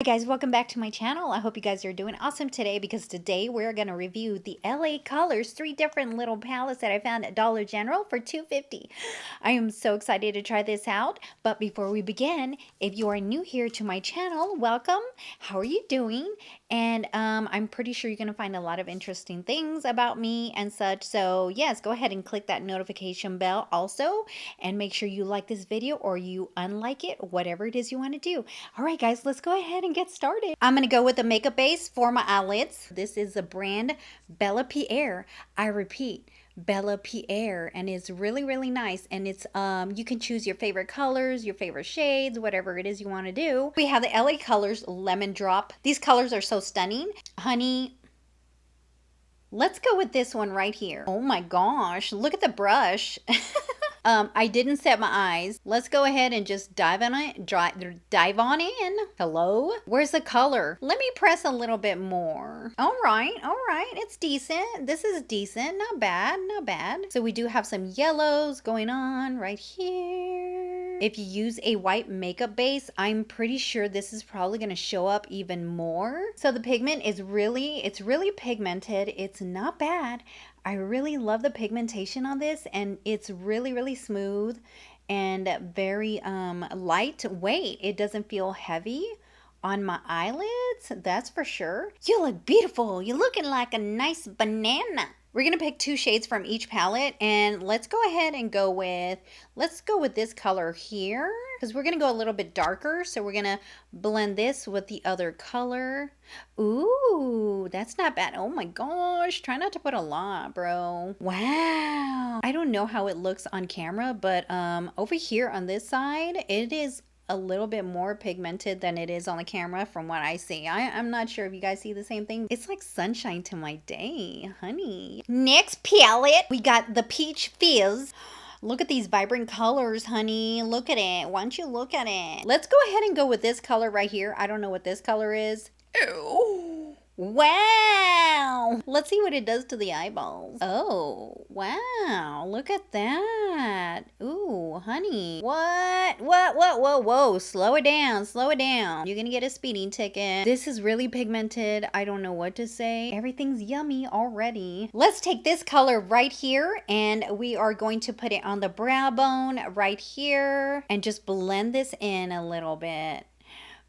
Hi guys, welcome back to my channel. I hope you guys are doing awesome today because today we're going to review the LA Colors, 3 different little palettes that I found at Dollar General for $2.50. I am so excited to try this out, but before we begin, if you are new here to my channel, welcome. How are you doing? And I'm pretty sure you're going to find a lot of interesting things about me and such. So yes, go ahead and click that notification bell also, and make sure you like this video or you unlike it, whatever it is you want to do. All right, guys, let's go ahead and get started. I'm going to go with a makeup base for my eyelids. This is the brand Bella Pierre. I repeat, Bella Pierre, and it's really nice. And it's you can choose your favorite colors, your favorite shades, whatever it is you want to do. We have the LA Colors Lemon Drop. These colors are so stunning. Honey, let's go with this one right here. Oh my gosh, look at the brush. I didn't set my eyes. Let's go ahead and just dive on it. Dive on in. Hello? Where's the color? Let me press a little bit more. All right. It's decent. This is decent. Not bad. Not bad. So we do have some yellows going on right here. If you use a white makeup base, I'm pretty sure this is probably going to show up even more. So the pigment is it's really pigmented. It's not bad. I really love the pigmentation on this, and it's really smooth and very lightweight. It doesn't feel heavy on my eyelids, that's for sure. You look beautiful. You're looking like a nice banana. We're gonna pick 2 shades from each palette, and let's go ahead and go with this color here, because we're gonna go a little bit darker. So we're gonna blend this with the other color. Ooh, that's not bad. Oh my gosh, try not to put a lot, bro. Wow, I don't know how it looks on camera, but over here on this side, it is a little bit more pigmented than it is on the camera from what I see. I'm not sure if you guys see the same thing. It's like sunshine to my day, honey. Next palette, we got the Peach Fizz. Look at these vibrant colors, honey. Look at it. Why don't you look at it? Let's go ahead and go with this color right here. I don't know what this color is. Ew. Wow. Let's see what it does to the eyeballs. Oh, wow. Look at that. Ooh, honey. What? Whoa. Slow it down. Slow it down. You're gonna get a speeding ticket. This is really pigmented. I don't know what to say. Everything's yummy already. Let's take this color right here, and we are going to put it on the brow bone right here and just blend this in a little bit.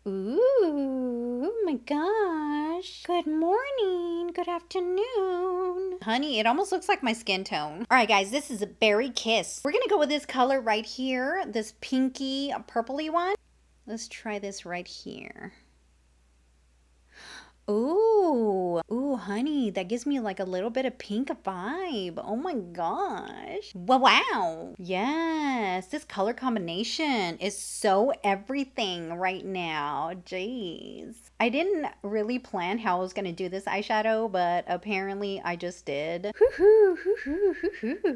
Ooh, oh my gosh. Good morning. Good afternoon. Honey, it almost looks like my skin tone. All right, guys, this is a Berry Kiss. We're going to go with this color right here, this pinky purpley one. Let's try this right here. Ooh, honey, that gives me like a little bit of pink vibe. Oh my gosh. Wow. Yes, this color combination is so everything right now. Jeez. I didn't really plan how I was going to do this eyeshadow, but apparently I just did.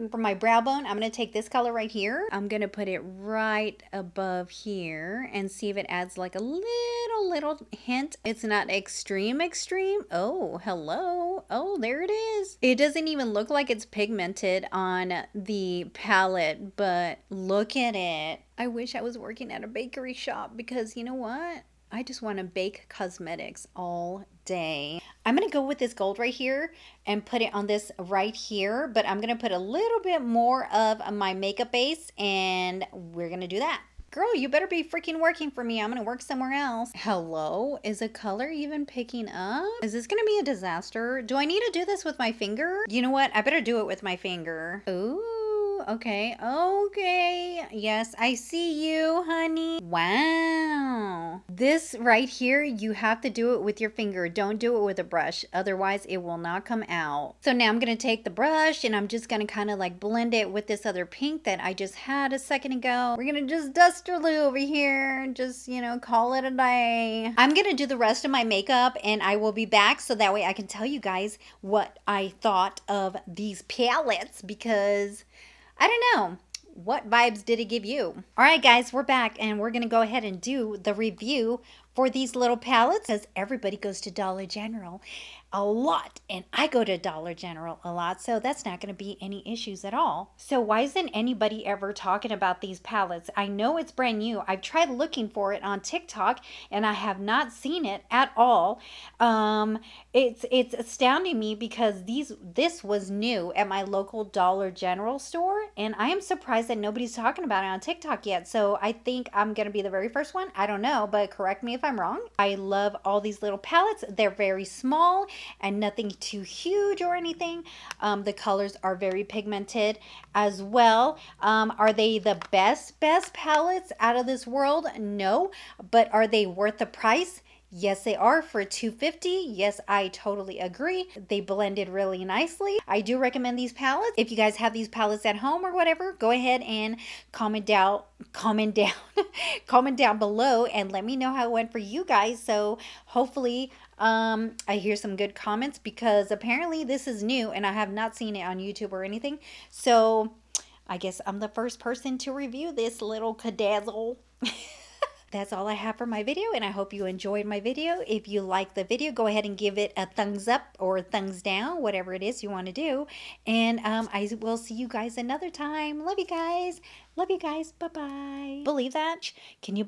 For my brow bone, I'm going to take this color right here. I'm going to put it right above here and see if it adds like a little hint. It's not extreme. Oh, hello. Oh, there it is. It doesn't even look like it's pigmented on the palette, but look at it. I wish I was working at a bakery shop, because you know what? I just want to bake cosmetics all day. I'm going to go with this gold right here and put it on this right here, but I'm going to put a little bit more of my makeup base, and we're going to do that. Girl, you better be freaking working for me. I'm going to work somewhere else. Hello? Is the color even picking up? Is this going to be a disaster? Do I need to do this with my finger? You know what? I better do it with my finger. Ooh. Okay. Yes, I see you, honey. Wow. This right here, you have to do it with your finger. Don't do it with a brush. Otherwise, it will not come out. So now I'm going to take the brush, and I'm just going to kind of like blend it with this other pink that I just had a second ago. We're going to just dusterly over here. Just, you know, call it a day. I'm going to do the rest of my makeup, and I will be back so that way I can tell you guys what I thought of these palettes, because I don't know. What vibes did it give you? All right, guys, we're back, and we're going to go ahead and do the review for these little palettes, because everybody goes to Dollar General a lot, and I go to Dollar General a lot, so that's not going to be any issues at all. So why isn't anybody ever talking about these palettes? I know it's brand new. I've tried looking for it on TikTok and I have not seen it at all. It's astounding me because this was new at my local Dollar General store, and I am surprised that nobody's talking about it on TikTok yet. So I think I'm gonna be the very first one. I don't know, but correct me if I'm wrong. I love all these little palettes. They're very small and nothing too huge or anything. The colors are very pigmented as well. Are they the best palettes out of this world? No, but are they worth the price? Yes, they are for $2.50. Yes, I totally agree. They blended really nicely. I do recommend these palettes. If you guys have these palettes at home or whatever, go ahead and comment down comment down below and let me know how it went for you guys. So hopefully I hear some good comments, because apparently this is new and I have not seen it on YouTube or anything. So I guess I'm the first person to review this little cadazzle. That's all I have for my video, and I hope you enjoyed my video. If you like the video, go ahead and give it a thumbs up or a thumbs down, whatever it is you want to do. And I will see you guys another time. Love you guys. Love you guys. Bye-bye. Believe that? Can you